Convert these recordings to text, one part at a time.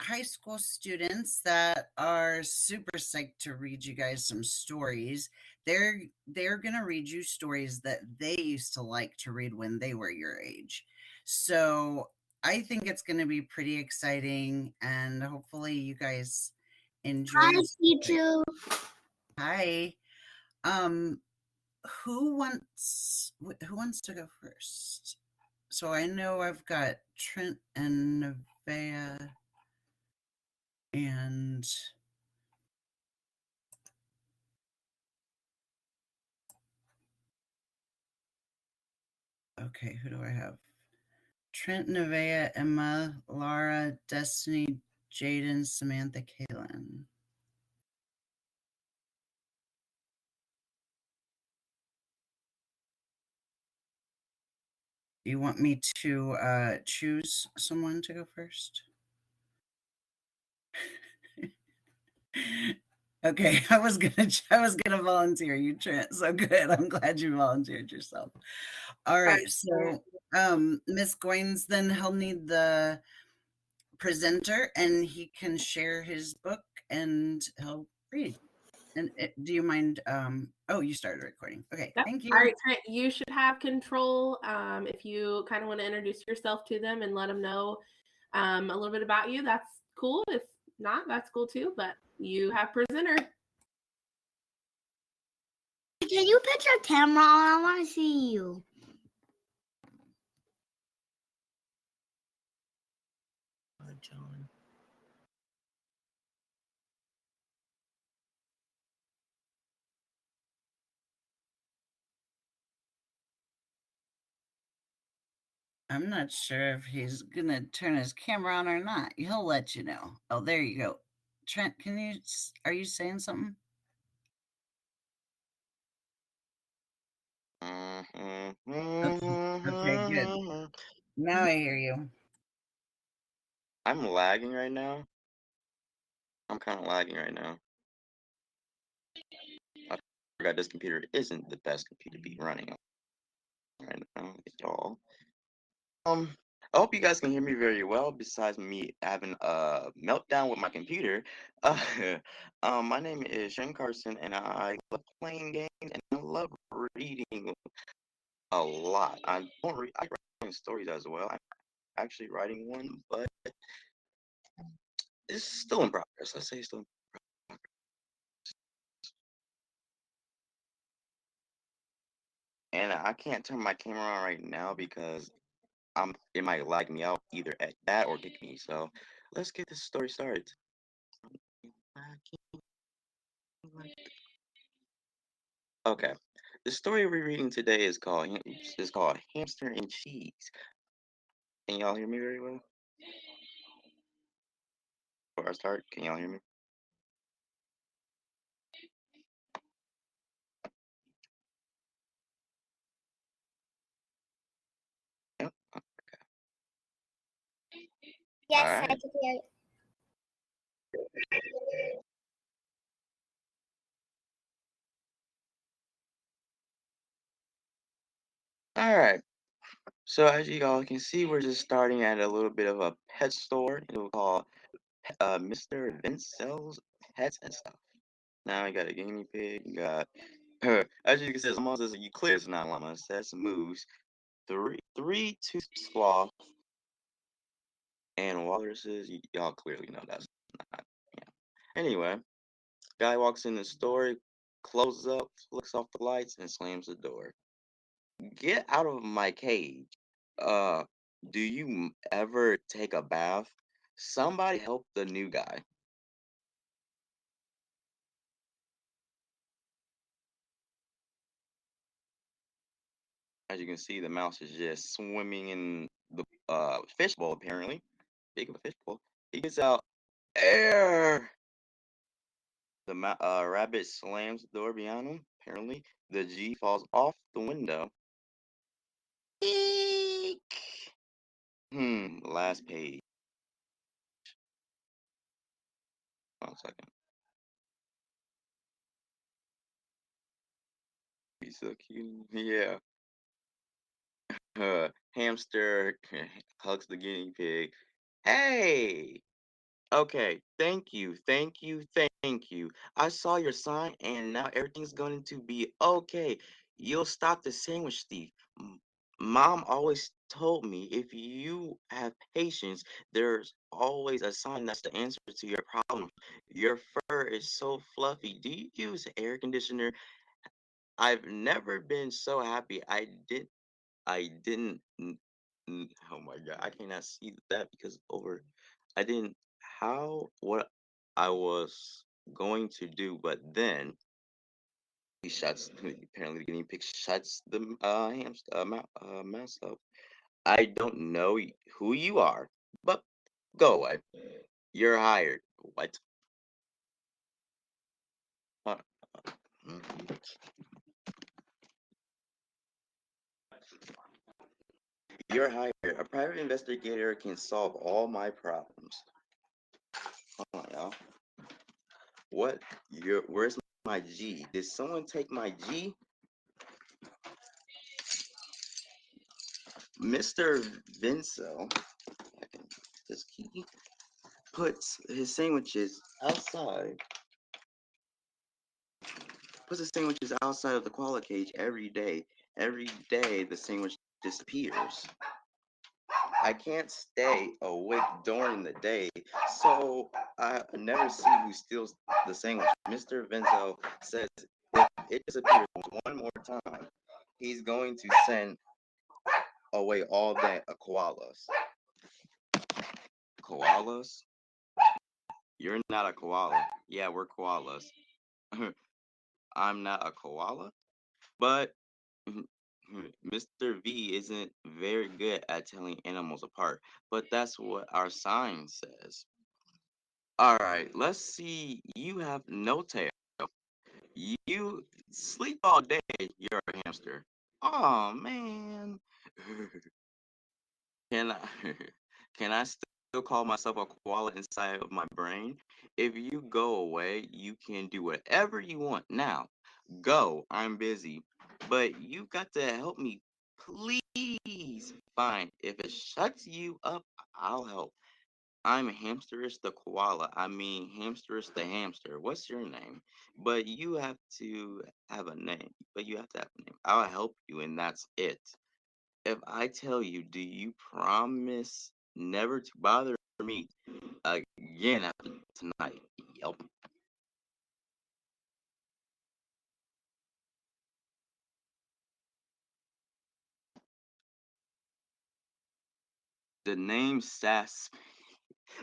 high school students that are super psyched to read you guys some stories. They're gonna read you stories that they used to like to read when they were your age. So I think it's gonna be pretty exciting, and hopefully you guys enjoy Hi, the story. teacher. Hi. Um, who wants to go first? So I know I've got Trent and Nevaeh and okay, who do I have? Trent, Nevaeh, Emma, Lara, Destiny, Jadyn, Samantha, Kaylin. You want me to choose someone to go first? Okay, I was gonna volunteer you, Trent. So good. I'm glad you volunteered yourself. All right, so Miss Goins, then he'll need the presenter and he can share his book and he'll read. And do you mind? Oh, you started recording. Okay, Yep. thank you. All right, Trent, you should have control. If you kind of want to introduce yourself to them and let them know a little bit about you, that's cool. If not, that's cool too. But you have presenter. Can you put your camera on? I want to see you. John. I'm not sure if he's gonna turn his camera on or not. He'll let you know. Oh, there you go. Trent, are you saying something? Okay, good. Now I hear you. I'm lagging right now. I'm kind of lagging right now. I forgot this computer isn't the best computer to be running right now at all. I hope you guys can hear me very well. Besides me having a meltdown with my computer, uh, my name is Shane Carson, and I love playing games and I love reading a lot. I write stories as well. I'm actually writing one, but it's still in progress. Let's say it's still in progress. And I can't turn my camera on right now because it might lag me out either at that or kick me. So let's get this story started. Okay. The story we're reading today is called Hamster and Cheese. Can y'all hear me very well? Before I start, can y'all hear me? Yep. Yes, All I right. can hear you. All right. So as you all can see, we're just starting at a little bit of a pet store. It will call Mr. Vince sells pets and stuff. Now you got a guinea pig. You got as you can see, it's almost as you clear. It's not a llama. It says moves. Three two sloth and walruses. Y'all clearly know that's not. Yeah. Anyway, guy walks in the store, closes up, flicks off the lights, and slams the door. Get out of my cage. Uh, do you ever take a bath? Somebody help the new guy. As you can see, the mouse is just swimming in the fishbowl, apparently. Big of a fishbowl. He gets out. Air! The rabbit slams the door behind him. Apparently, the G falls off the window. Eek! Last page. 1 second. He's so cute. Yeah. Hamster hugs the guinea pig. Hey! Okay, thank you, thank you, thank you. I saw your sign and now everything's going to be okay. You'll stop the sandwich thief. Mom always told me if you have patience, there's always a sign that's the answer to your problem. Your fur is so fluffy. Do you use air conditioner? I've never been so happy. I didn't. Oh my God, I cannot see that because over. I didn't. How what I was going to do, but then he shuts. Apparently, the guinea pig shuts the hamster mouse up. I don't know who you are, but go away. You're hired. What? Uh, mhm. You're hired. A private investigator can solve all my problems. Hold on, y'all. What? Where's my G? Did someone take my G? Mr. Vincel, this key, puts his sandwiches outside. Puts his sandwiches outside of the koala cage every day. Every day the sandwich disappears. I can't stay awake during the day, so I never see who steals the sandwich. Mr. Vincel says if it disappears one more time, he's going to send away all the koalas. Koalas? You're not a koala. Yeah, we're koalas. I'm not a koala, but Mr. V isn't very good at telling animals apart, but that's what our sign says. All right, let's see. You have no tail. You sleep all day. You're a hamster. Oh man. Can I can I still call myself a koala inside of my brain? If you go away, you can do whatever you want. Now, go. I'm busy. But you got to help me, please. Fine. If it shuts you up, I'll help. I'm Hamsterish the koala. I mean Hamsterish the hamster. What's your name? But you have to have a name. But you have to have a name. I'll help you, and that's it. If I tell you, do you promise never to bother me again after tonight? Yep. The name Sass.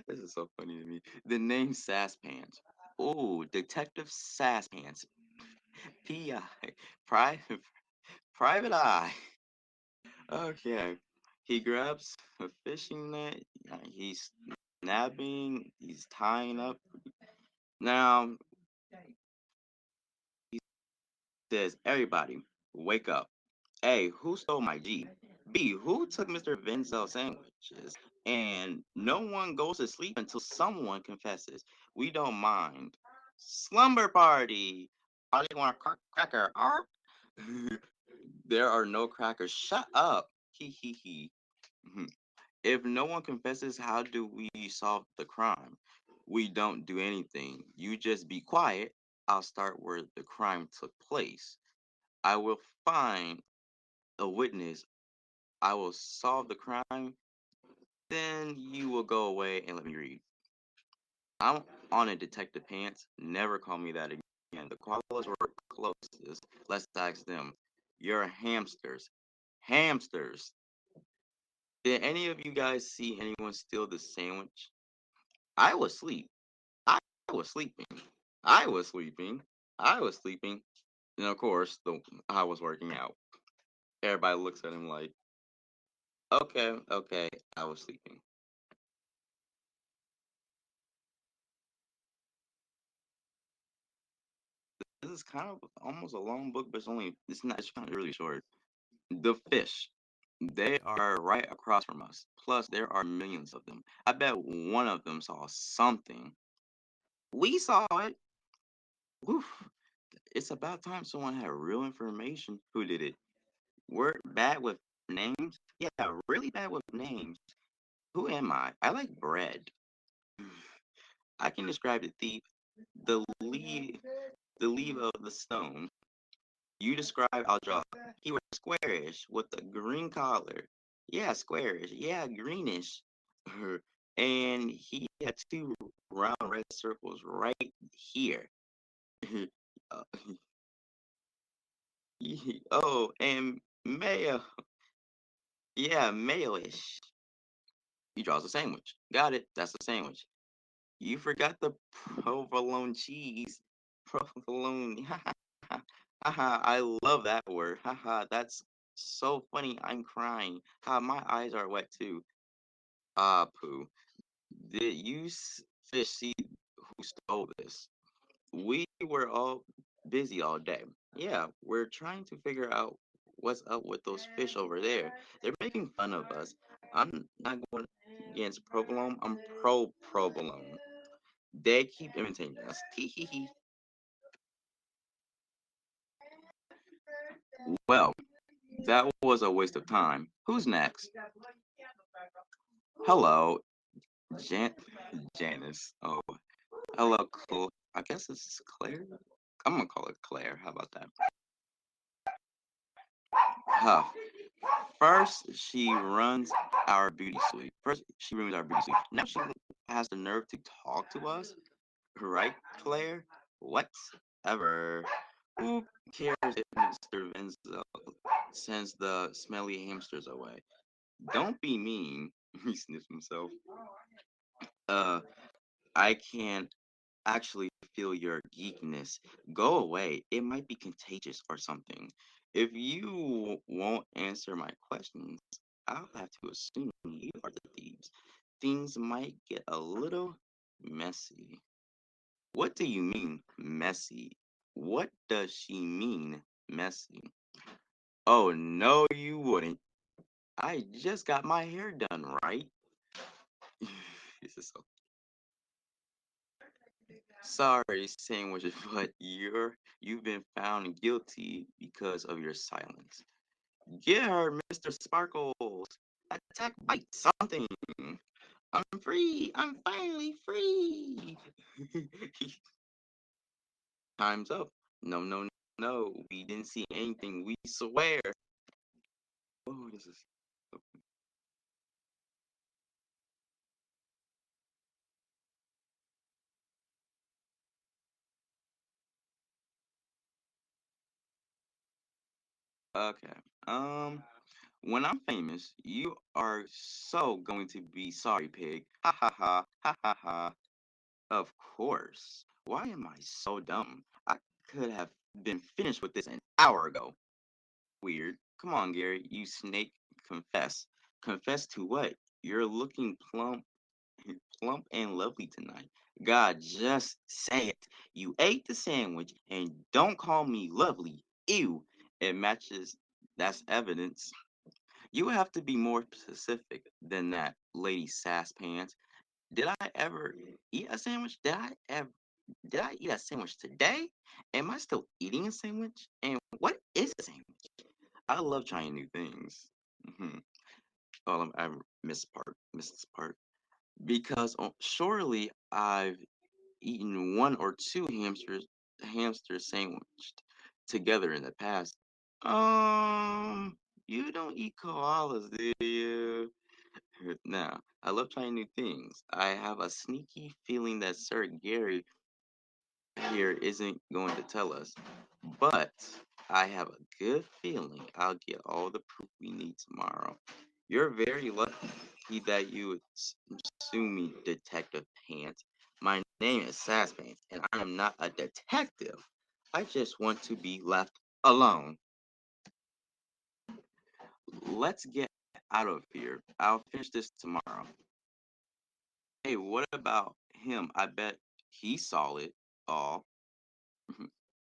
This is so funny to me. The name Sass Pants. Oh, Detective Sass Pants. PI. Private Private Eye. Okay. He grabs a fishing net. He's snapping. He's tying up. Now he says, "Everybody, wake up." A, who stole my G? B, who took Mr. Vincel's sandwiches? And no one goes to sleep until someone confesses. We don't mind. Slumber party. I just want a cracker. Arp. There are no crackers. Shut up. Hee hee hee. Mhm. If no one confesses, how do we solve the crime? We don't do anything. You just be quiet. I'll start where the crime took place. I will find a witness. I will solve the crime, then you will go away and let me read. I'm on a detective pants. Never call me that again. The koalas were closest. Let's ask them. You're hamsters. Hamsters. Did any of you guys see anyone steal the sandwich? I was asleep. I was sleeping. I was sleeping. I was sleeping. And of course, I was working out. Everybody looks at him like, okay, okay, I was sleeping. This is kind of almost a long book, but it's kind of really short. The fish. They are right across from us. Plus, there are millions of them. I bet one of them saw something. We saw it. Woof. It's about time someone had real information. Who did it? We're bad with names. Yeah, really bad with names. Who am I? I like bread. I can describe the leaf, of the stone. You describe, I'll draw. He was squarish with a green collar. Yeah, squarish. Yeah, greenish. And he had two round red circles right here. Uh, oh, and mayo. Yeah, mayo-ish. He draws a sandwich. Got it. That's a sandwich. You forgot the provolone cheese. Provolone. Haha, I love that word. Haha, that's so funny. I'm crying. Ha, my eyes are wet too. Ah, poo. Did you fish see who stole this? We were all busy all day. Yeah, we're trying to figure out what's up with those fish over there. They're making fun of us. I'm not going against provolone. I'm pro provolone. They keep imitating us. Tee hee hee. Well, that was a waste of time. Who's next? Hello, Jan Janice. Oh, hello, I guess this is Claire. I'm gonna call it Claire. How about that? Huh. First, she runs our beauty suite. First, she ruins our beauty suite. Now she has the nerve to talk to us, right, Claire? Whatever. Who cares if Mr. Venzel sends the smelly hamsters away? Don't be mean. He sniffs himself. Uh, I can actually feel your geekness. Go away. It might be contagious or something. If you won't answer my questions, I'll have to assume you are the thieves. Things might get a little messy. What do you mean, messy? What does she mean, messy? Oh, no, you wouldn't. I just got my hair done, right? This is so sorry, sandwiches, but you've been found guilty because of your silence. Get her, Mr. Sparkles. Attack, bite, something. I'm free. I'm finally free. Time's up. No, no, no. We didn't see anything. We swear. Oh, this is okay. When I'm famous, you are so going to be sorry, pig. Ha ha ha ha ha ha. Of course. Why am I so dumb? I could have been finished with this an hour ago. Weird. Come on, Gary, you snake. Confess. Confess to what? You're looking plump and lovely tonight. God, just say it. You ate the sandwich and don't call me lovely. Ew. It matches. That's evidence. You have to be more specific than that, Lady Sass Pants. Did I ever eat a sandwich? Did I eat a sandwich today? Am I still eating a sandwich? And what is a sandwich? I love trying new things. Hmm. Oh, I missed this part. Because surely I've eaten one or two hamsters sandwiched together in the past. You don't eat koalas, do you? Now, I love trying new things. I have a sneaky feeling that Sir Gary here isn't going to tell us, but I have a good feeling I'll get all the proof we need tomorrow. You're very lucky that you would sue me, Detective Pants. My name is Sass Pants, and I am not a detective. I just want to be left alone. Let's get out of here. I'll finish this tomorrow. Hey, what about him? I bet he saw it all.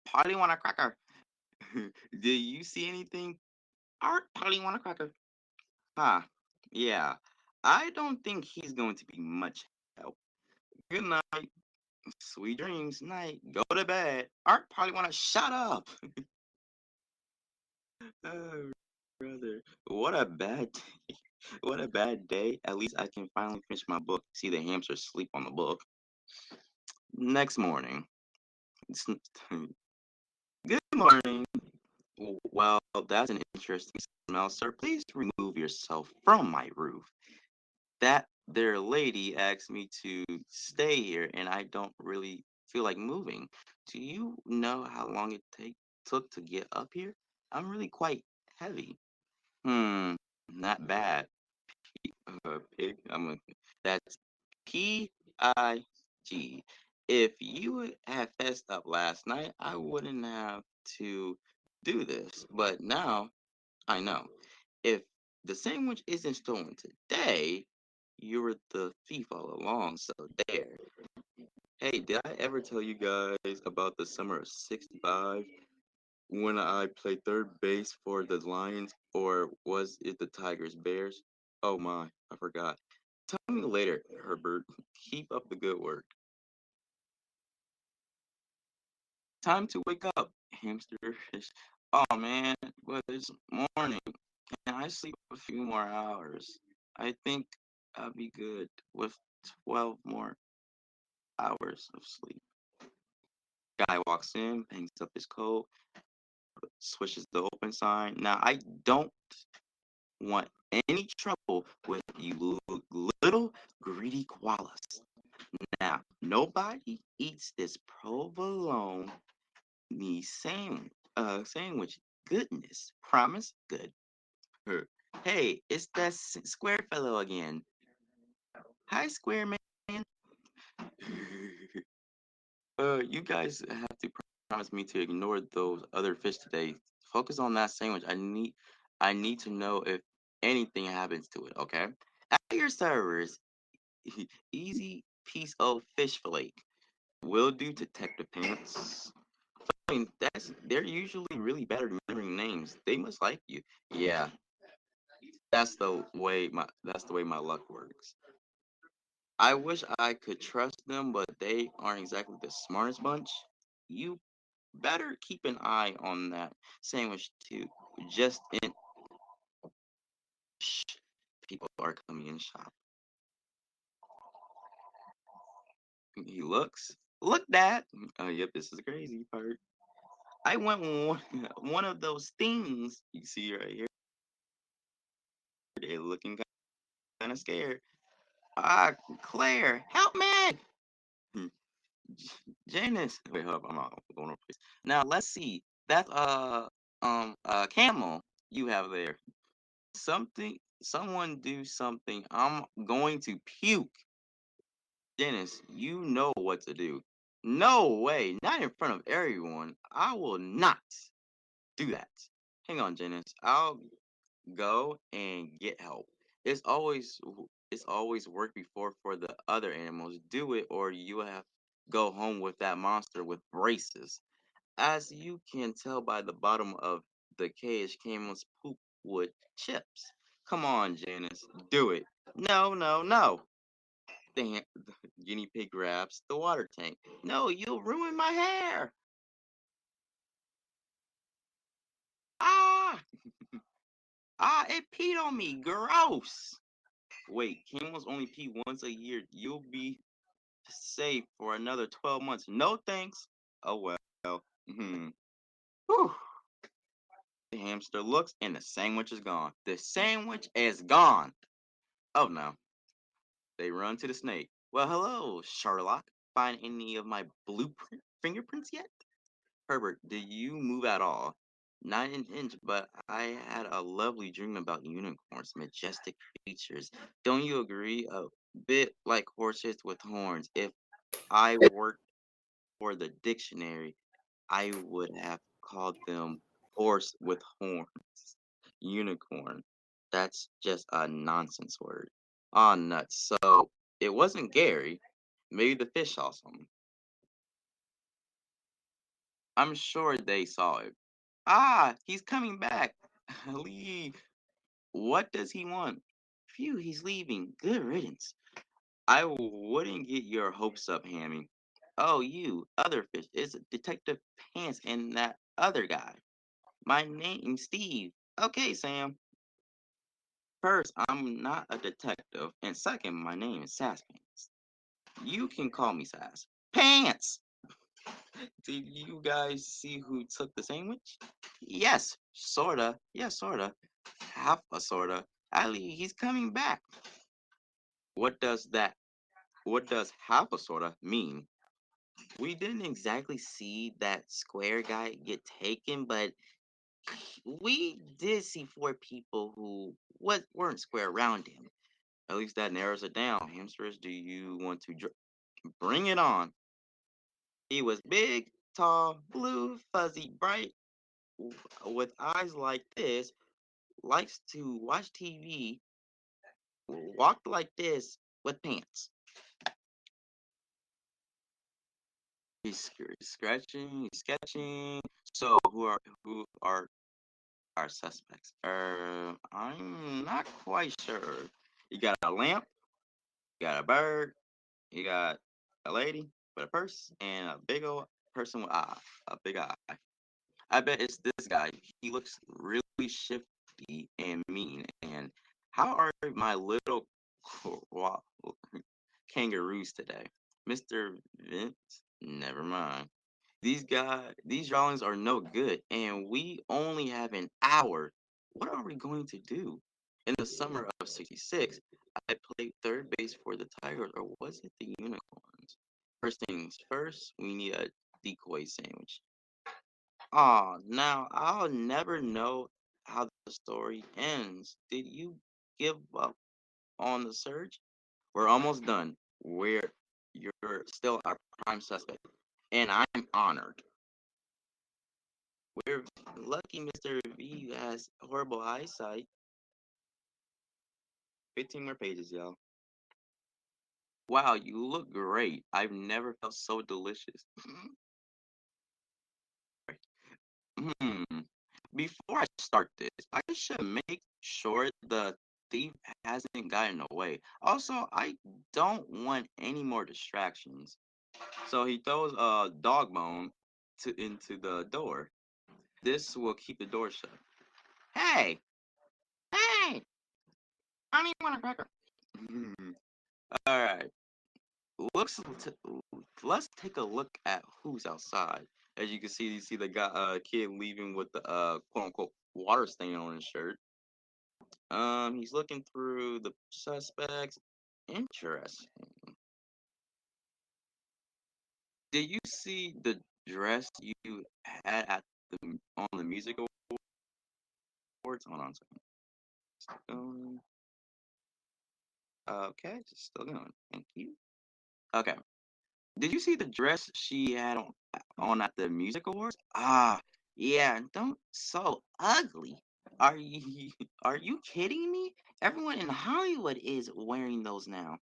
Party want a cracker. Did you see anything? Art Party want a cracker. Huh. Yeah. I don't think he's going to be much help. Good night. Sweet dreams. Night. Go to bed. Art probably want to shut up. Oh, brother. What a bad day. What a bad day. At least I can finally finish my book. See the hamster sleep on the book. Next morning. Good morning. Well, that's an interesting smell, sir. Please remove yourself from my roof. That there lady asked me to stay here, and I don't really feel like moving. Do you know how long it took to get up here? I'm really quite heavy. Not bad. Pig. That's PIG. If you had fessed up last night, I wouldn't have to do this. But now I know. If the sandwich isn't stolen today, you were the thief all along. So there. Hey, did I ever tell you guys about the summer of '65 when I played third base for the Lions, or was it the Tigers Bears? Oh my, I forgot. Tell me later, Herbert. Keep up the good work. Time to wake up, hamsters. Oh man, well, it's morning. Can I sleep a few more hours? I think I'll be good with 12 more hours of sleep. Guy walks in, hangs up his coat, swishes the open sign. Now, I don't want any trouble with you little greedy koalas. Now, nobody eats this provolone sandwich. Goodness, promise good. Hey, it's that square fellow again. Hi, square man. You guys have to promise me to ignore those other fish today. Focus on that sandwich. I need to know if anything happens to it. Okay. At your servers, easy piece of fish fillet. Will do, Detective Pants. I mean, they're usually really bad at remembering names. They must like you. Yeah, that's the way my luck works. I wish I could trust them, but they aren't exactly the smartest bunch. You better keep an eye on that sandwich too. Just in shh, people are coming in shop. He looks. Look, Dad. Oh, yep, this is the crazy part. I went one, one of those things you see right here. They're looking kind of scared. Ah, Claire, help me! Hmm, Janice. Wait, hold up. I'm not going over place. Now let's see. That's camel you have there. Someone do something. I'm going to puke. Janice, you know what to do. No way, not in front of everyone. I will not do that. Hang on, Janice. I'll go and get help. It's always work before for the other animals. Do it, or you will have go home with that monster with braces. As you can tell by the bottom of the cage, camels poop with chips. Come on, Janice, do it. No, no, no. The guinea pig grabs the water tank. No, you'll ruin my hair. Ah, it peed on me. Gross. Wait, camels only pee once a year. You'll be safe for another 12 months. No thanks. Oh well. Hmm. Whew. The hamster looks and the sandwich is gone. The sandwich is gone. Oh no. They run to the snake. Well, hello, Sherlock. Find any of my blueprint fingerprints yet? Herbert, did you move at all? Not an inch, but I had a lovely dream about unicorns, majestic creatures. Don't you agree? A bit like horses with horns. If I worked for the dictionary, I would have called them horse with horns. Unicorn. That's just a nonsense word. Ah, nuts. So it wasn't Gary. Maybe the fish saw something. I'm sure they saw it. Ah, he's coming back. Leave. What does he want? Phew, he's leaving. Good riddance. I wouldn't get your hopes up, Hammy. Oh, you, other fish. It's Detective Pants and that other guy. My name's Steve. Okay, Sam. First, I'm not a detective, and second, my name is Saspants. You can call me Sass. Pants! Did you guys see who took the sandwich? Yes, sorta. Yeah, sorta. Half a sorta. Ali, he's coming back. What does that? What does half a sorta mean? We didn't exactly see that square guy get taken, but we did see four people who weren't square around him. At least that narrows it down. Hamsters, do you want to bring it on? He was big, tall, blue, fuzzy, bright, with eyes like this, likes to watch TV, walked like this with pants. He's sketching. So who are our suspects? I'm not quite sure. You got a lamp, you got a bird, you got a lady with a purse, and a big old person with a big eye. I bet it's this guy. He looks really shifty and mean. And how are my little kangaroos today? Mr. Vince? Never mind. These drawings are no good, and we only have an hour. What are we going to do? In the summer of '66, I played third base for the Tigers, or was it the Unicorns? First things first, we need a decoy sandwich. Aw, now I'll never know how the story ends. Did you give up on the search? We're almost done. You're still our prime suspect, and I'm honored. We're lucky Mr. V has horrible eyesight. 15 more pages, y'all. Wow, you look great. I've never felt so delicious. Hmm. Before I start this, I should make sure the thief hasn't gotten away. Also, I don't want any more distractions. So he throws a dog bone into the door. This will keep the door shut. Hey, hey, I need one a cracker. All right, looks. Let's take a look at who's outside. As you can see, you see the guy, kid leaving with the quote unquote water stain on his shirt. He's looking through the suspects. Interesting. Did you see the dress you had at the on the music awards? Hold on a second. Still going. Okay, it's still going. Thank you. Okay. Did you see the dress she had on at the music awards? Ah, yeah. Don't so ugly. Are you are you kidding me? Everyone in Hollywood is wearing those now.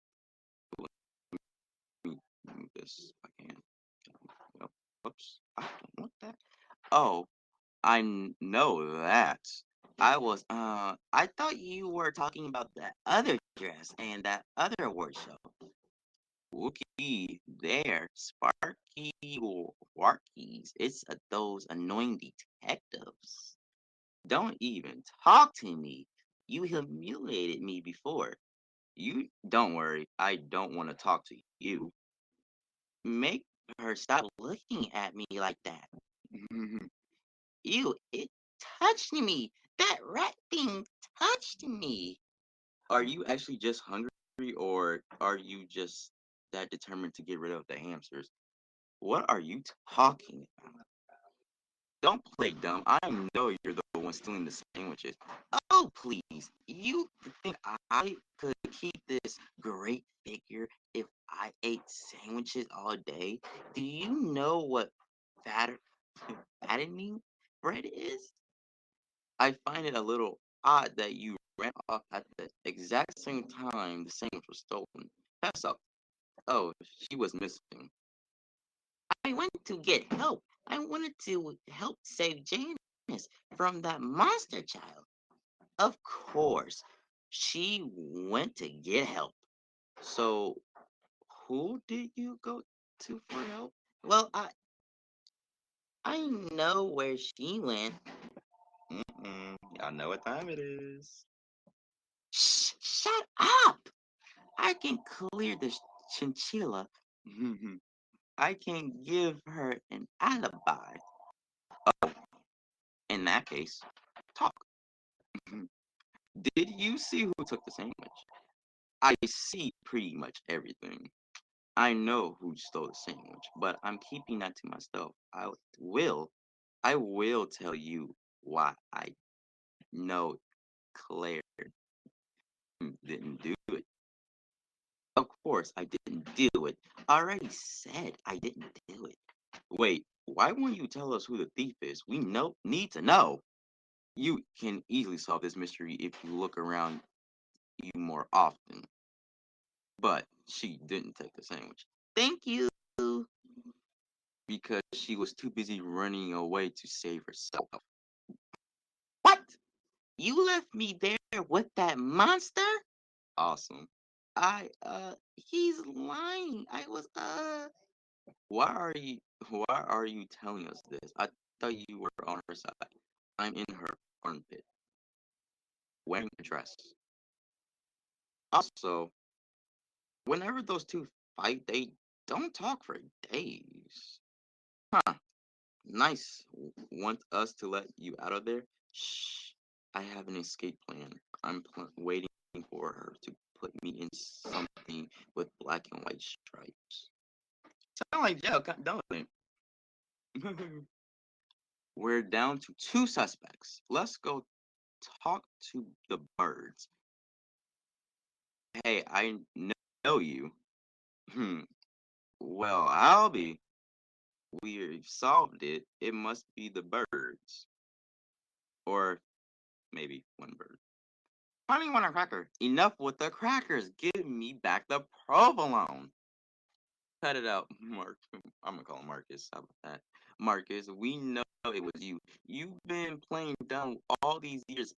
Move this if I can. Well, whoops. I don't want that. Oh, know that. I thought you were talking about that other dress and that other award show. Wookie, there, Sparky Warkies. It's those annoying detectives. Don't even talk to me. You humiliated me before. You don't worry. I don't want to talk to you. Make her stop looking at me like that. Ew, it touched me. That rat thing touched me. Are you actually just hungry, or are you just that determined to get rid of the hamsters? What are you talking about? Don't play dumb. I know you're the one stealing the sandwiches. Oh, please. You think I could keep this great figure if I ate sandwiches all day? Do you know what fat fattening bread is? I find it a little odd that you ran off at the exact same time the sandwich was stolen. Pass up. Oh, she was missing. I went to get help. I wanted to help save Janice from that monster child. Of course, she went to get help. So, who did you go to for help? Well, I know where she went. Y'all know what time it is. Shh! Shut up! I can clear this chinchilla. I can give her an alibi. Oh, in that case, talk. Did you see who took the sandwich? I see pretty much everything. I know who stole the sandwich, but I'm keeping that to myself. Will, I will tell you why I know Claire didn't do it. Of course, I didn't do it. I already said I didn't do it. Wait, why won't you tell us who the thief is? We need to know. You can easily solve this mystery if you look around you more often. But she didn't take the sandwich. Thank you. Because she was too busy running away to save herself. What? You left me there with that monster? Awesome. He's lying. Why are you, why are you telling us this? I thought you were on her side. I'm in her armpit, wearing a dress. Also, whenever those two fight, they don't talk for days. Huh. Nice. Want us to let you out of there? Shh. I have an escape plan. I'm waiting for her to put me in something with black and white stripes. Sound like jail, don't it? We're down to two suspects. Let's go talk to the birds. Hey, I know you. Hmm. Well, I'll be. We've solved it. It must be the birds. Or maybe one bird. Honey want a cracker. Enough with the crackers. Give me back the provolone. Cut it out, Mark. I'm gonna call him Marcus. How about that? Marcus, we know it was you. You've been playing dumb all these years.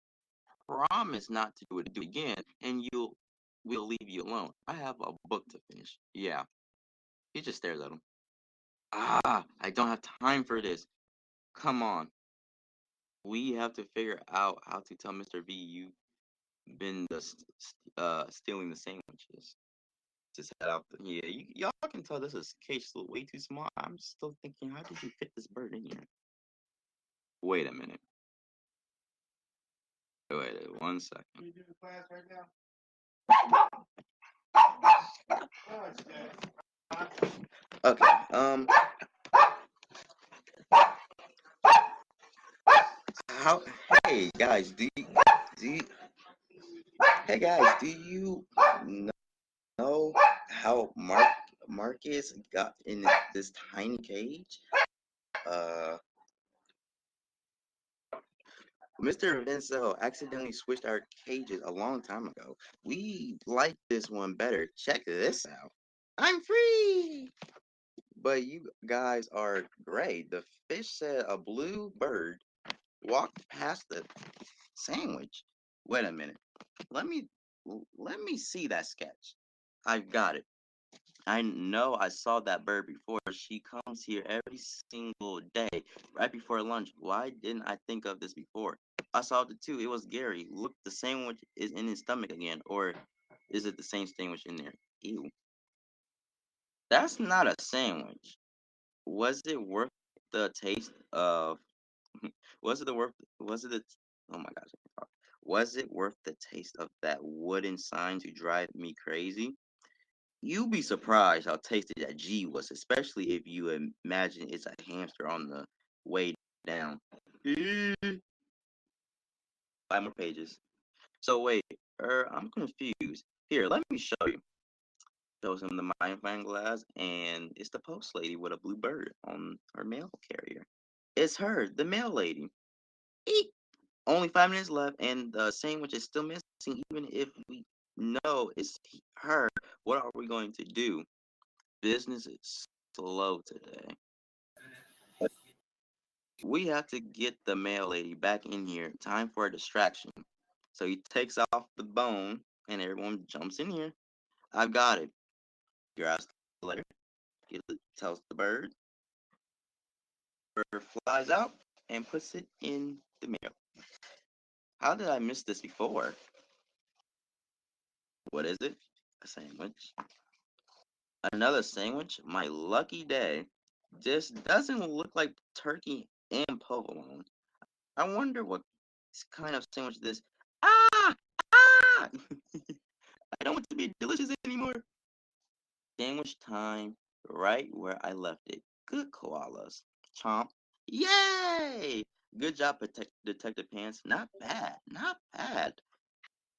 Promise not to do it again, and we'll leave you alone. I have a book to finish. Yeah. He just stares at him. I don't have time for this. Come on. We have to figure out how to tell Mr. V you've been stealing the sandwiches. Just head out. Yeah, y'all can tell this is case way too small. I'm still thinking, how did you fit this bird in here? Wait a minute. Wait 1 second. You doing class right now? Okay. How? Hey guys, do you, hey guys, do you know how Marcus got in this tiny cage? Uh, Mr. Vincel accidentally switched our cages a long time ago. We like this one better. Check this out. I'm free! But you guys are gray. The fish said a blue bird walked past the sandwich. Wait a minute. Let me let me see that sketch. I've got it. I know I saw that bird before. She comes here every single day, right before lunch. Why didn't I think of this before? I saw it too. It was Gary. Look, the sandwich is in his stomach again. Or is it the same sandwich in there? Ew. That's not a sandwich. Was it worth the taste of was it the oh my gosh, I can't talk. Was it worth the taste of that wooden sign to drive me crazy? You'll be surprised how tasty that G was, especially if you imagine it's a hamster on the way down. 5 more pages. So wait, I'm confused. Here, let me show you. Shows him the magnifying glass, and it's the post lady with a blue bird on her mail carrier. It's her, the mail lady. Eek. Only 5 minutes left, and the sandwich is still missing. Even if we know it's her, what are we going to do? Business is slow today. We have to get the mail lady back in here. Time for a distraction. So he takes off the bone, and everyone jumps in here. I've got it. Grabs the letter, tells the bird. Bird flies out and puts it in the mail. How did I miss this before? What is it? A sandwich. Another sandwich? My lucky day. This doesn't look like turkey and provolone. I wonder what kind of sandwich this. Ah! Ah! I don't want it to be delicious anymore. Sandwich time, right where I left it. Good koalas. Chomp. Yay! Good job, Detective Pants. Not bad. Not bad.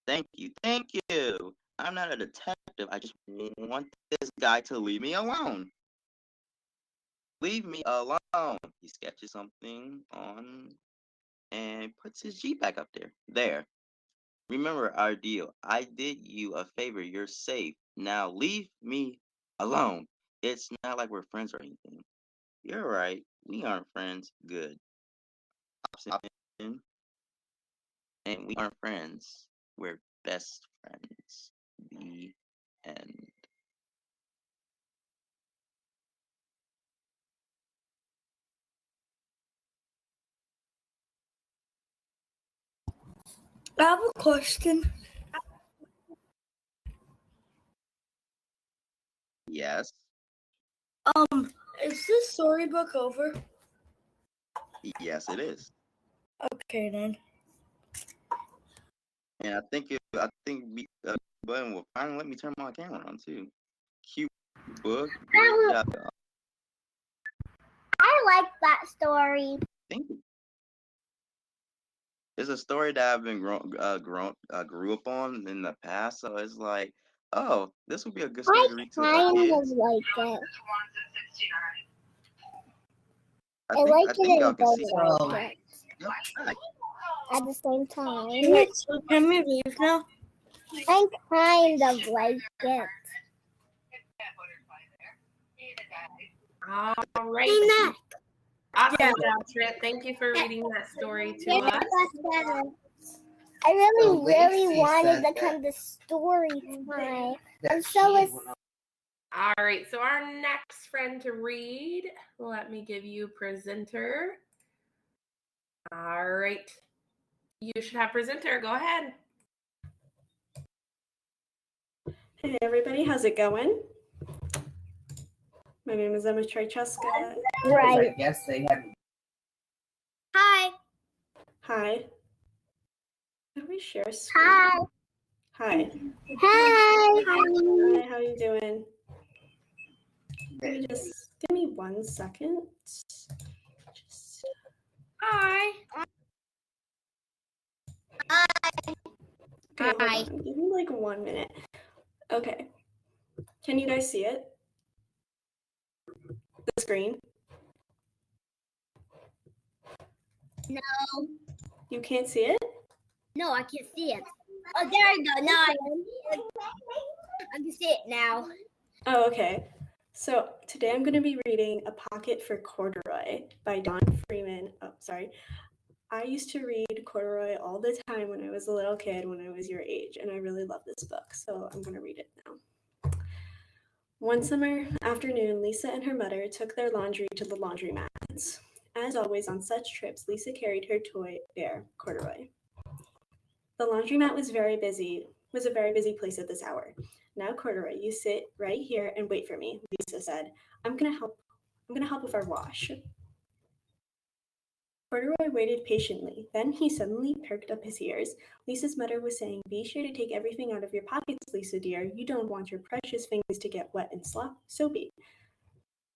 Thank you. Thank you. I'm not a detective. I just want this guy to leave me alone. Leave me alone. He sketches something on and puts his G back up there. There. Remember our deal. I did you a favor. You're safe. Now leave me alone. It's not like we're friends or anything. You're right. We aren't friends. Good. Option. And we aren't friends. We're best friends. The end. I have a question. Yes. Is this storybook over? Yes, it is. Okay then. And I think Button will finally let me turn my camera on too. Cute book. Good job. I like that story. Thank you. It's a story that I've been grew up on in the past, so it's like, oh, this would be a good story to read to our kids. Like it. I think y'all can see. It. Yep. At the same time. Can we leave now? I kind of like it. All right. Awesome job, Trent. Thank you for reading that story to us. I really wanted to come to story time. And so it's all right, so our next friend to read, let me give you presenter. All right, you should have presenter. Go ahead. Hey everybody, how's it going? My name is Emma Trajewska. right. Yes, they have. Hi. Hi. How do we share a screen? Hi. Hi. Hi. Hi, how you doing? Just give me 1 second. Hi. Okay, Hi. hold on. Give me like 1 minute. Okay. Can you guys see it? The screen? No. You can't see it? No, I can't see it. Oh, there we go. Now I can see it now. Oh, okay. So today I'm going to be reading A Pocket for Corduroy by Don Freeman. Oh, sorry. I used to read Corduroy all the time when I was a little kid, when I was your age, and I really love this book, so I'm going to read it now. One summer afternoon, Lisa and her mother took their laundry to the laundromats. As always on such trips, Lisa carried her toy bear, Corduroy. The laundromat was a very busy place at this hour. Now, Corduroy, you sit right here and wait for me, Lisa said. I'm gonna help with our wash. Corduroy waited patiently. Then he suddenly perked up his ears. Lisa's mother was saying, "Be sure to take everything out of your pockets, Lisa dear. You don't want your precious fingers to get wet and soapy."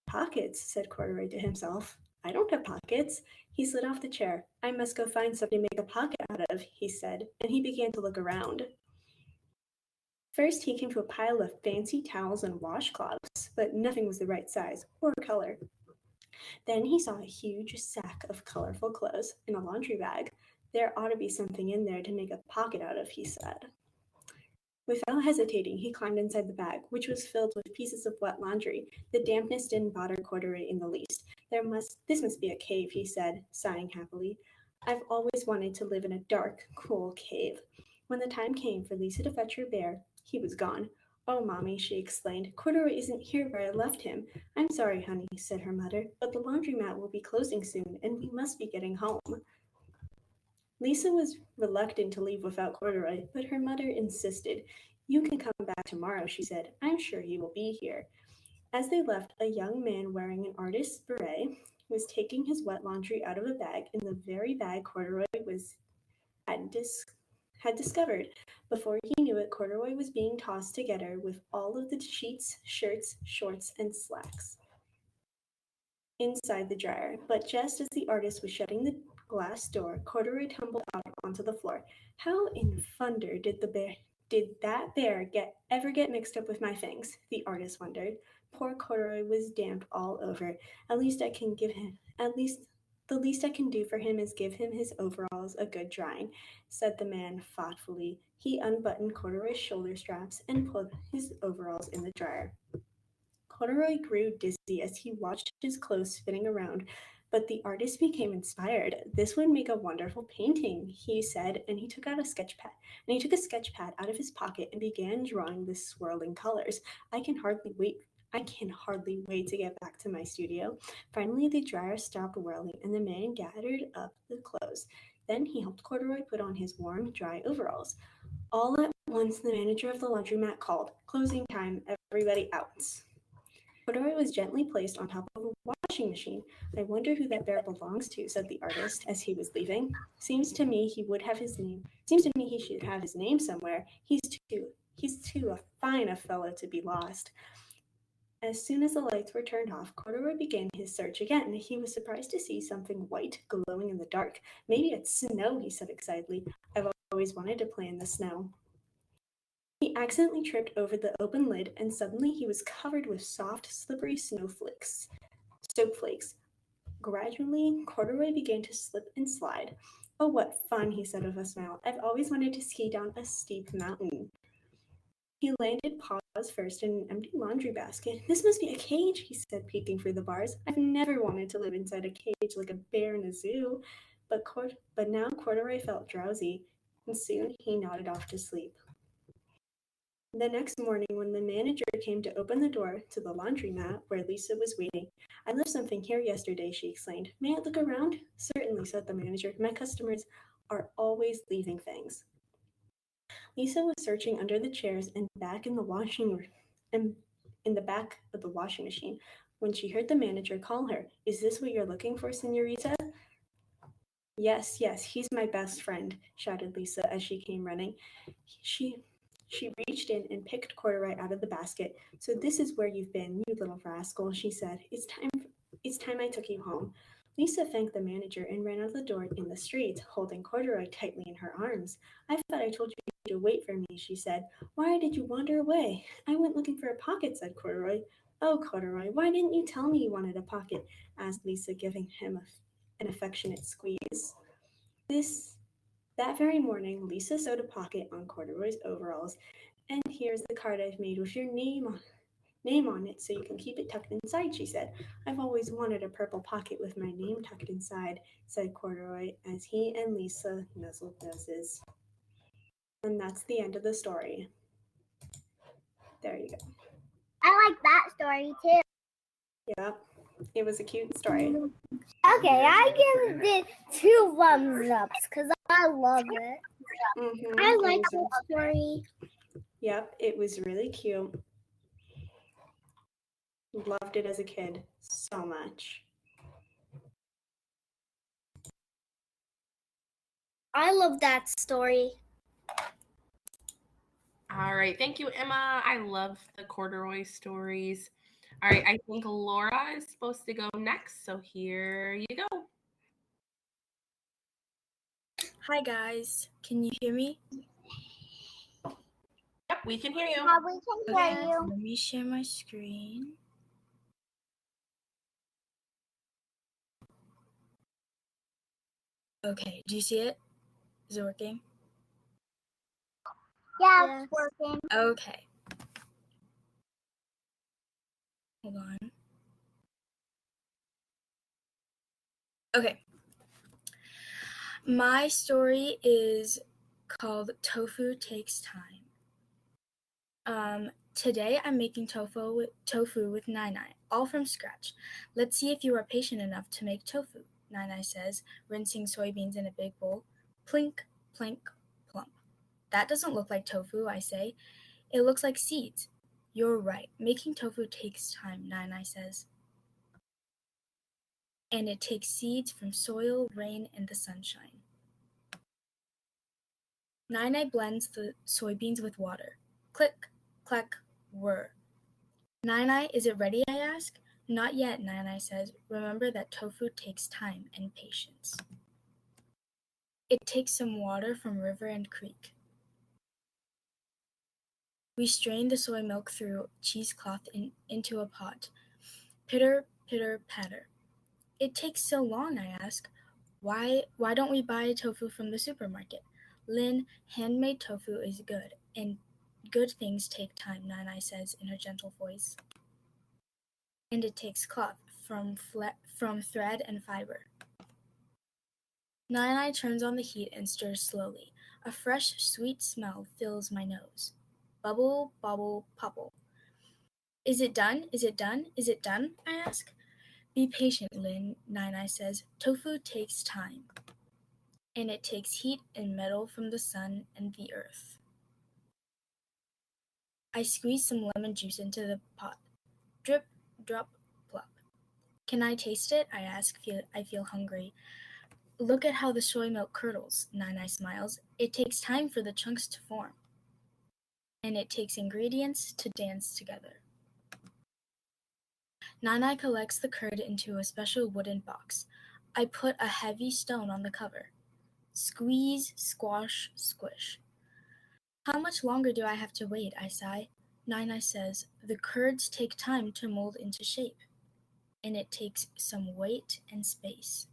Pockets, said Corduroy to himself. I don't have pockets. He slid off the chair. I must go find something to make a pocket out of, he said, and he began to look around. First, he came to a pile of fancy towels and washcloths, but nothing was the right size or color. Then he saw a huge sack of colorful clothes in a laundry bag. There ought to be something in there to make a pocket out of, he said. Without hesitating, he climbed inside the bag, which was filled with pieces of wet laundry. The dampness didn't bother Corduroy in the least. This must be a cave, he said, sighing happily. I've always wanted to live in a dark, cool cave. When the time came for Lisa to fetch her bear, he was gone. Oh, Mommy, she exclaimed, Corduroy isn't here where I left him. I'm sorry, honey, said her mother, but the laundromat will be closing soon, and we must be getting home. Lisa was reluctant to leave without Corduroy, but her mother insisted. You can come back tomorrow, she said. I'm sure he will be here. As they left, a young man wearing an artist's beret was taking his wet laundry out of a bag in the very bag Corduroy had discovered. Before he knew it, Corduroy was being tossed together with all of the sheets, shirts, shorts, and slacks inside the dryer. But just as the artist was shutting the glass door, Corduroy tumbled out onto the floor. How in thunder did that bear ever get mixed up with my things? The artist wondered. Poor Corduroy was damp all over. At least the least I can do for him is give him his overalls a good drying, said the man thoughtfully. He unbuttoned Corduroy's shoulder straps and pulled his overalls in the dryer. Corduroy grew dizzy as he watched his clothes spinning around, but the artist became inspired. This would make a wonderful painting, he said, and he took a sketch pad out of his pocket and began drawing the swirling colors. I can hardly wait to get back to my studio. Finally, the dryer stopped whirling and the man gathered up the clothes. Then he helped Corduroy put on his warm, dry overalls. All at once, the manager of the laundromat called, "Closing time, everybody out." Corduroy was gently placed on top of a washing machine. I wonder who that bear belongs to, said the artist as he was leaving. Seems to me he should have his name somewhere. He's too fine a fellow to be lost. As soon as the lights were turned off, Corduroy began his search again. He was surprised to see something white glowing in the dark. Maybe it's snow, he said excitedly. I've always wanted to play in the snow. He accidentally tripped over the open lid, and suddenly he was covered with soft, slippery soap flakes. Gradually, Corduroy began to slip and slide. Oh, what fun, he said with a smile. I've always wanted to ski down a steep mountain. He landed paws first in an empty laundry basket. This must be a cage, he said, peeking through the bars. I've never wanted to live inside a cage like a bear in a zoo. But now Corduroy felt drowsy, and soon he nodded off to sleep. The next morning, when the manager came to open the door to the laundromat where Lisa was waiting, I left something here yesterday, she exclaimed. May I look around? Certainly, said the manager. My customers are always leaving things. Lisa was searching under the chairs and back in the back of the washing machine when she heard the manager call her. Is this what you're looking for, senorita? Yes, he's my best friend, shouted Lisa as she came running. She reached in and picked Corduroy out of the basket. So this is where you've been, you little rascal, she said. It's time I took you home. Lisa thanked the manager and ran out the door in the street, holding Corduroy tightly in her arms. I thought I told you to wait for me, she said. Why did you wander away? I went looking for a pocket, said Corduroy. Oh, Corduroy, why didn't you tell me you wanted a pocket? Asked Lisa, giving him an affectionate squeeze. That very morning, Lisa sewed a pocket on Corduroy's overalls. And here's the card I've made with your name on it so you can keep it tucked inside, she said. I've always wanted a purple pocket with my name tucked inside, said Corduroy as he and Lisa nuzzled noses. And that's the end of the story. There you go. I like that story too. Yep, it was a cute story. Okay, I give it 2 thumbs ups because I love it. Mm-hmm. I like the story. Yep, it was really cute. Loved it as a kid so much. I love that story. All right. Thank you, Emma. I love the Corduroy stories. All right. I think Laura is supposed to go next. So here you go. Hi, guys. Can you hear me? Yep, we can hear you. Yeah, we can hear you. Let me share my screen. Okay, do you see it? Is it working? Yeah, it's working. Okay. Hold on. Okay. My story is called Tofu Takes Time. Today I'm making tofu with Nai, all from scratch. Let's see if you are patient enough to make tofu, Nai says, rinsing soybeans in a big bowl. Plink, plink, plump. That doesn't look like tofu, I say. It looks like seeds. You're right. Making tofu takes time, Nainai says. And it takes seeds from soil, rain, and the sunshine. Nainai blends the soybeans with water. Click, clack, whir. Nainai, is it ready, I ask? Not yet, Nainai says. Remember that tofu takes time and patience. It takes some water from river and creek. We strain the soy milk through cheesecloth into a pot. Pitter, pitter, patter. It takes so long, I ask. Why don't we buy tofu from the supermarket? Lynn, handmade tofu is good, and good things take time, Nainai says in her gentle voice. And it takes cloth from thread and fiber. Nainai turns on the heat and stirs slowly. A fresh, sweet smell fills my nose. Bubble, bubble, bubble. Is it done? Is it done? Is it done? I ask. Be patient, Lynn, Nainai says. Tofu takes time. And it takes heat and metal from the sun and the earth. I squeeze some lemon juice into the pot. Drip, drop, plop. Can I taste it? I ask. I feel hungry. Look at how the soy milk curdles, Nainai smiles. It takes time for the chunks to form. And it takes ingredients to dance together. Nainai collects the curd into a special wooden box. I put a heavy stone on the cover. Squeeze, squash, squish. How much longer do I have to wait? I sigh. Nainai says, the curds take time to mold into shape. And it takes some weight and space.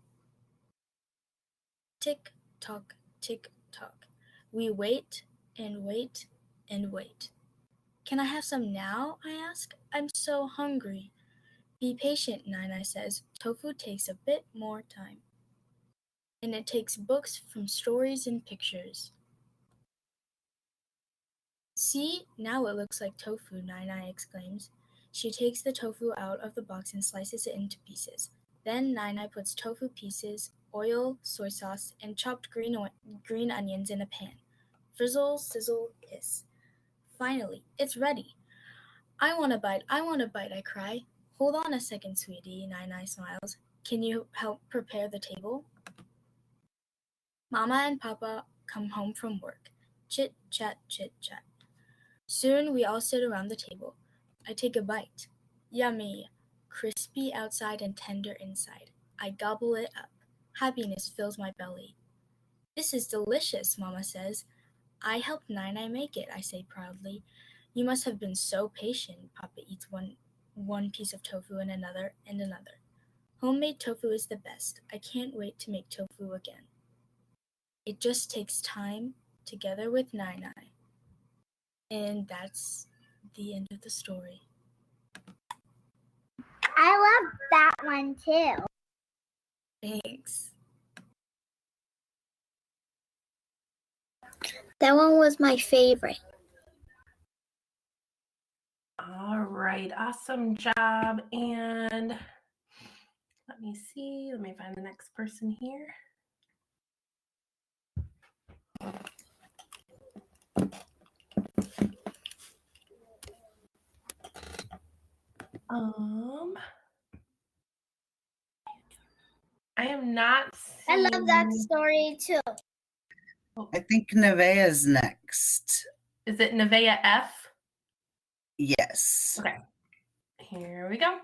Tick, tock, tick, tock. We wait and wait and wait. Can I have some now? I ask. I'm so hungry. Be patient, Nainai says. Tofu takes a bit more time. And it takes books from stories and pictures. See, now it looks like tofu, Nainai exclaims. She takes the tofu out of the box and slices it into pieces. Then Nainai puts tofu pieces, oil, soy sauce, and chopped green onions in a pan. Frizzle, sizzle, hiss. Finally, it's ready. I want a bite, I cry. Hold on a second, sweetie, Nainai smiles. Can you help prepare the table? Mama and Papa come home from work. Chit, chat, chit, chat. Soon we all sit around the table. I take a bite. Yummy. Crispy outside and tender inside. I gobble it up. Happiness fills my belly. This is delicious, Mama says. I helped Nainai make it, I say proudly. You must have been so patient. Papa eats one piece of tofu and another and another. Homemade tofu is the best. I can't wait to make tofu again. It just takes time together with Nainai. And that's the end of the story. I love that one too. Thanks. That one was my favorite. All right, awesome job. And let me see, let me find the next person here. I am not seeing... I love that story too. I think Nevaeh is next. Is it Nevaeh F? Yes. Okay. Here we go.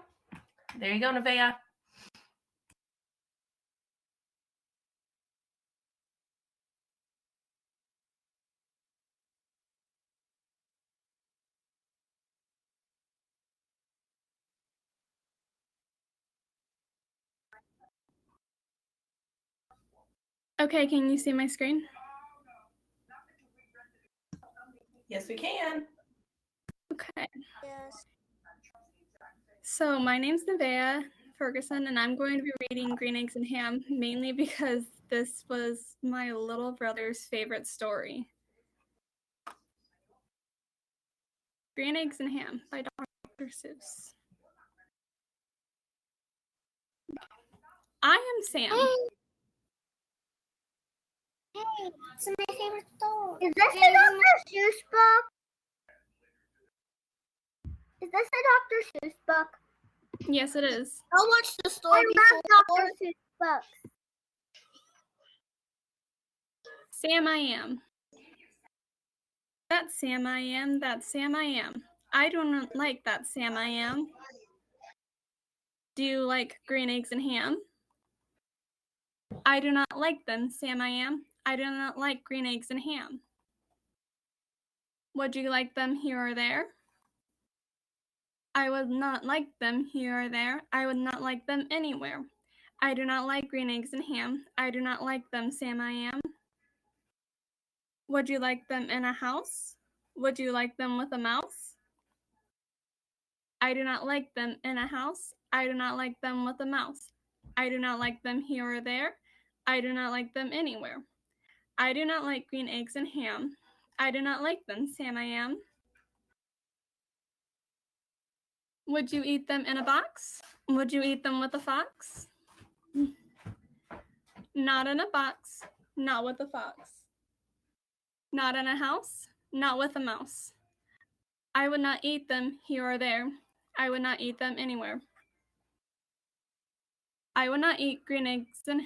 There you go, Nevaeh. Okay, can you see my screen? Yes, we can. Okay. Yes. So my name's Nevaeh Ferguson, and I'm going to be reading Green Eggs and Ham mainly because this was my little brother's favorite story. Green Eggs and Ham by Dr. Seuss. I am Sam. Hey, it's my favorite story. Is this the Dr. Seuss book? Is this a Dr. Seuss book? Yes, it is. I'll watch the story. I love Dr. Seuss books. Sam I am. That Sam I am, that Sam I am. I do not like that Sam I am. Do you like green eggs and ham? I do not like them, Sam I am. I do not like green eggs and ham. Would you like them here or there? I would not like them here or there. I would not like them anywhere. I do not like green eggs and ham. I do not like them, Sam I am. Would you like them in a house? Would you like them with a mouse? I do not like them in a house. I do not like them with a mouse. I do not like them here or there. I do not like them anywhere. I do not like green eggs and ham. I do not like them, Sam I am. Would you eat them in a box? Would you eat them with a fox? Not in a box, not with a fox. Not in a house, not with a mouse. I would not eat them here or there. I would not eat them anywhere. I would not eat green eggs and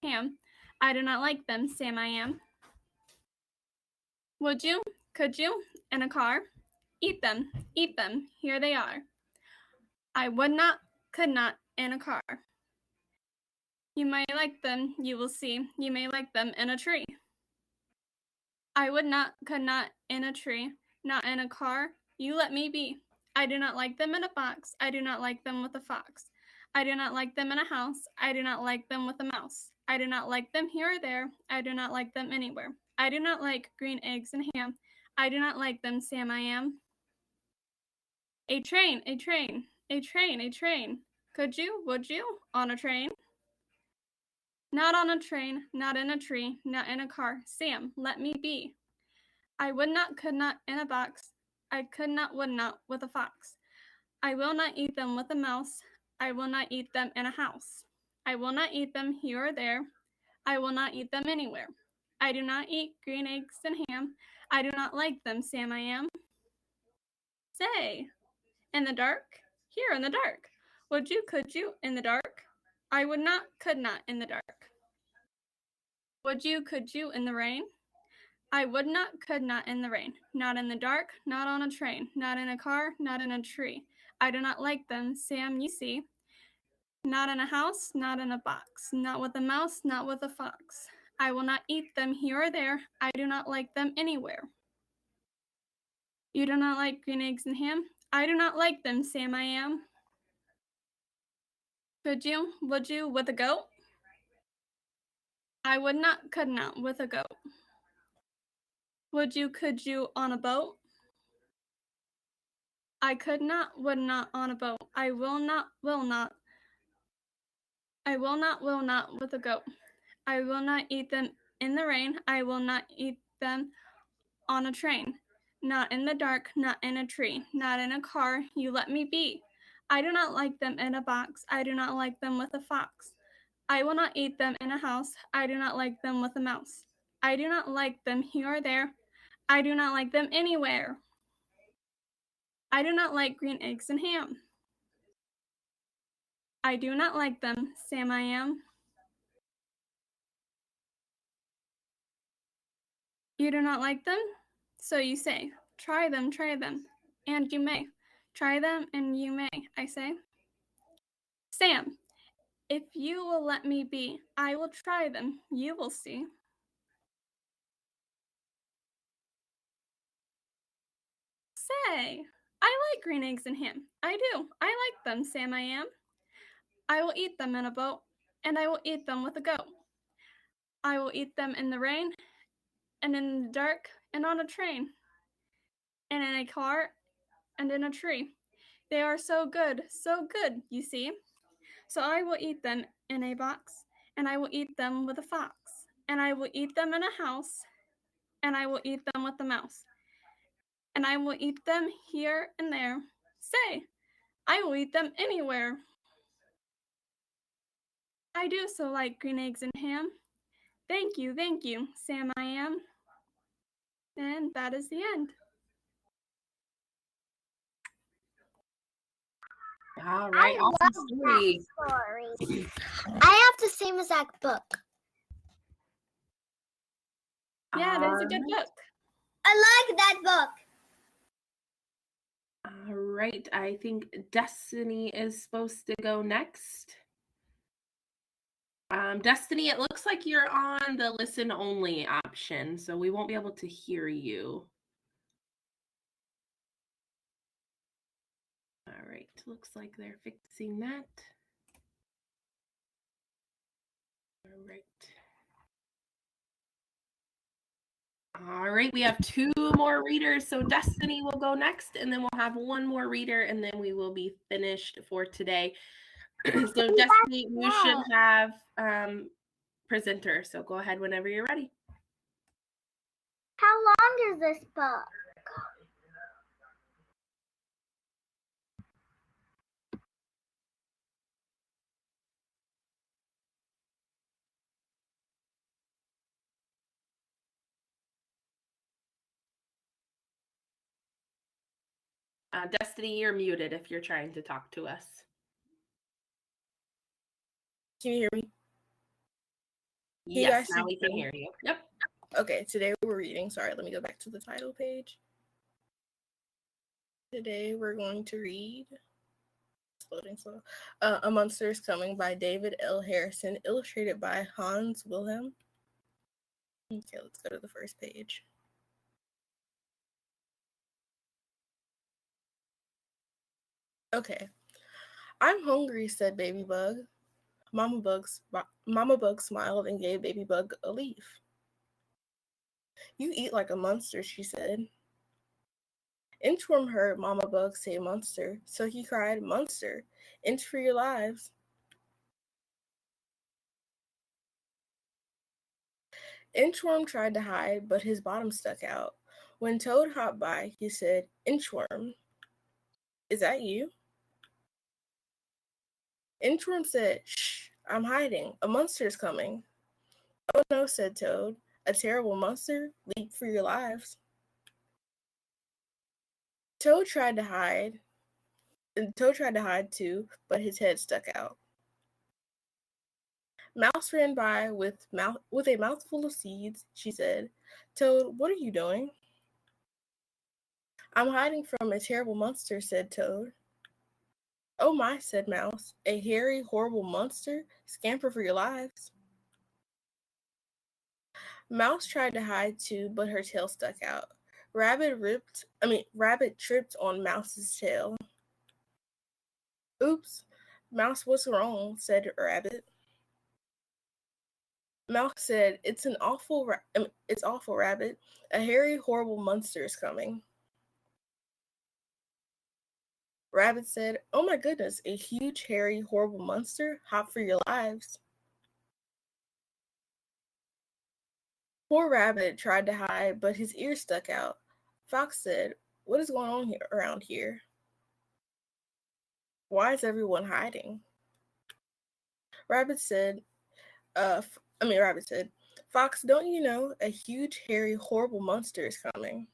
ham. I do not like them, Sam I am. Would you? Could you? In a car? Eat them, here they are. I would not, could not, in a car. You may like them, you will see. You may like them in a tree. I would not, could not, in a tree, not in a car. You let me be. I do not like them in a box. I do not like them with a fox. I do not like them in a house. I do not like them with a mouse. I do not like them here or there. I do not like them anywhere. I do not like green eggs and ham. I do not like them, Sam I am. A train, a train, a train, a train. Could you, would you, on a train? Not on a train, not in a tree, not in a car. Sam, let me be. I would not, could not, in a box. I could not, would not, with a fox. I will not eat them with a mouse. I will not eat them in a house. I will not eat them here or there. I will not eat them anywhere. I do not eat green eggs and ham. I do not like them, Sam I am. Say, in the dark, here in the dark. Would you, could you, in the dark? I would not, could not, in the dark. Would you, could you, in the rain? I would not, could not, in the rain. Not in the dark, not on a train, not in a car, not in a tree. I do not like them, Sam, you see. Not in a house, not in a box, not with a mouse, not with a fox. I will not eat them here or there. I do not like them anywhere. You do not like green eggs and ham? I do not like them, Sam I am. Could you, would you, with a goat? I would not, could not, with a goat. Would you, could you, on a boat? I could not, would not, on a boat. I will not, will not. I will not, with a goat. I will not eat them in the rain. I will not eat them on a train. Not in the dark, not in a tree, not in a car. You let me be. I do not like them in a box. I do not like them with a fox. I will not eat them in a house. I do not like them with a mouse. I do not like them here or there. I do not like them anywhere. I do not like green eggs and ham. I do not like them, Sam I am. You do not like them? So you say, try them, and you may. Try them, and you may, I say. Sam, if you will let me be, I will try them, you will see. Say, I like green eggs and ham. I do, I like them, Sam I am. I will eat them in a boat, and I will eat them with a goat. I will eat them in the rain, and in the dark, and on a train, and in a car, and in a tree. They are so good, you see. So I will eat them in a box, and I will eat them with a fox, and I will eat them in a house, and I will eat them with a mouse, and I will eat them here and there. Say, I will eat them anywhere. I do so like green eggs and ham. Thank you, Sam I am. And that is the end. All right, I awesome love story. that story. I have the same exact book. Yeah, that's a good book. I like that book. All right, I think Destiny is supposed to go next. Destiny, it looks like you're on the listen only option, so we won't be able to hear you. All right, looks like they're fixing that. All right. All right, we have 2 more readers. So Destiny will go next, and then we'll have 1 more reader, and then we will be finished for today. So Destiny, you should have presenter. So go ahead whenever you're ready. How long is this book? Destiny, you're muted if you're trying to talk to us. Can you hear me? Yes, now we can hear you. Yep. Okay, today we're reading. Sorry, let me go back to the title page. Today we're going to read Loading Slow. A Monster is Coming by David L. Harrison, illustrated by Hans Wilhelm. Okay, let's go to the first page. Okay. I'm hungry, said Baby Bug. Mama Bug smiled and gave Baby Bug a leaf. You eat like a monster, she said. Inchworm heard Mama Bug say monster, so he cried, Monster, inch for your lives. Inchworm tried to hide, but his bottom stuck out. When Toad hopped by, he said, Inchworm, is that you? Inchworm said, Shh, I'm hiding. A monster's coming. Oh no, said Toad. A terrible monster? Leap for your lives. Toad tried to hide too, but his head stuck out. Mouse ran by with a mouthful of seeds. She said, Toad, what are you doing? I'm hiding from a terrible monster, said Toad. Oh my, said Mouse. A hairy, horrible monster? Scamper for your lives. Mouse tried to hide too, but her tail stuck out. Rabbit tripped on Mouse's tail. Oops, Mouse, what's wrong? Said Rabbit. Mouse said, It's awful, Rabbit. A hairy, horrible monster is coming. Rabbit said, Oh my goodness, a huge, hairy, horrible monster? Hop for your lives. Poor Rabbit tried to hide, but his ears stuck out. Fox said, What is going on around here? Why is everyone hiding? Rabbit said, Fox, don't you know a huge, hairy, horrible monster is coming?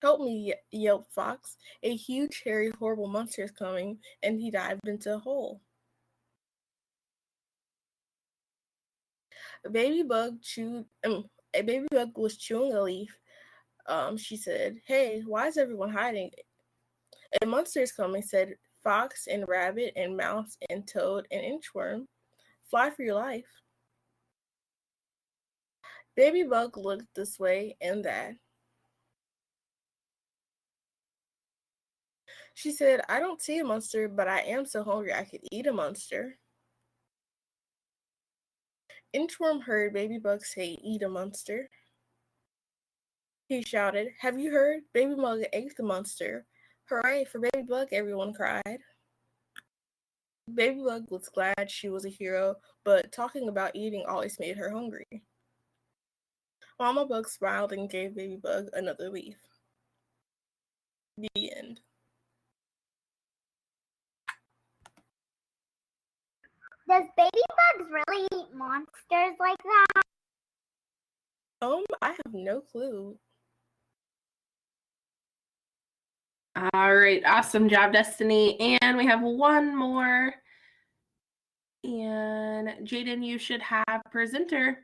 Help me, yelped Fox. A huge, hairy, horrible monster is coming, and he dived into a hole. A baby bug was chewing a leaf. She said, Hey, why is everyone hiding? A monster is coming, said Fox and Rabbit and Mouse and Toad and Inchworm. Fly for your life. Baby Bug looked this way and that. She said, I don't see a monster, but I am so hungry I could eat a monster. Inchworm heard Baby Bug say, Eat a monster. He shouted, Have you heard? Baby Bug ate the monster. Hooray for Baby Bug, everyone cried. Baby Bug was glad she was a hero, but talking about eating always made her hungry. Mama Bug smiled and gave Baby Bug another leaf. The end. Does Baby Bugs really eat monsters like that? I have no clue. All right, awesome job, Destiny. And we have one more. And Jadyn, you should have presenter.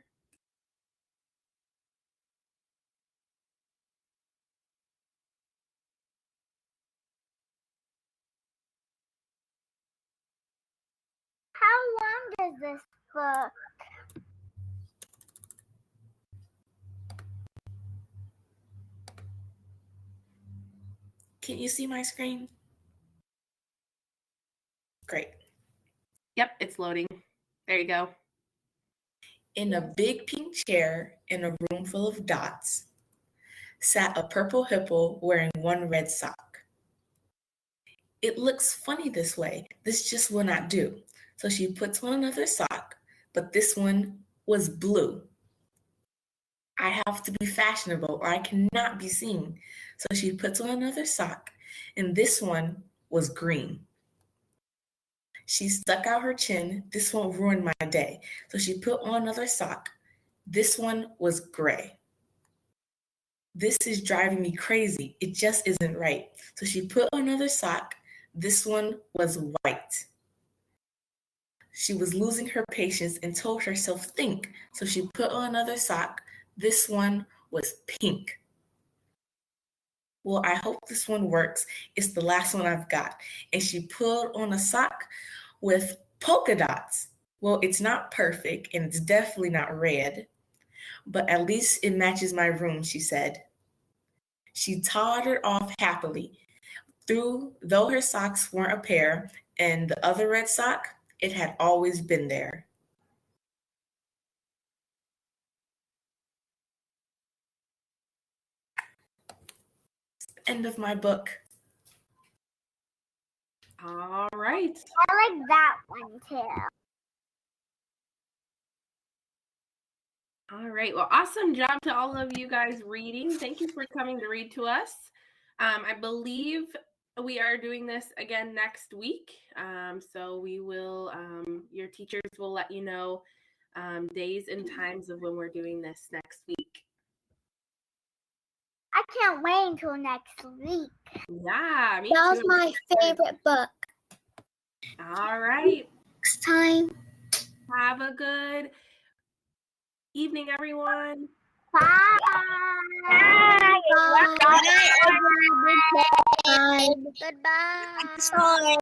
How long is this book? Can you see my screen? Great. Yep, it's loading. There you go. In a big pink chair in a room full of dots sat a purple hippo wearing one red sock. It looks funny this way. This just will not do. So she puts on another sock, but this one was blue. I have to be fashionable or I cannot be seen. So she puts on another sock, and this one was green. She stuck out her chin. This won't ruin my day. So she put on another sock. This one was gray. This is driving me crazy. It just isn't right. So she put on another sock. This one was white. She was losing her patience and told herself, think. So she put on another sock. This one was pink. Well, I hope this one works. It's the last one I've got. And she put on a sock with polka dots. Well, it's not perfect and it's definitely not red, but at least it matches my room, she said. She tottered off happily. Though her socks weren't a pair and the other red sock, it had always been there. End of my book. All right. I like that one too. All right. Well, awesome job to all of you guys reading. Thank you for coming to read to us. I believe we are doing this again next week. So we will, your teachers will let you know days and times of when we're doing this next week. I can't wait until next week. Yeah, me That too. was my favorite book. All right. Next time. Have a good evening, everyone. Bye. Bye. Bye. Bye. Goodbye. Goodbye.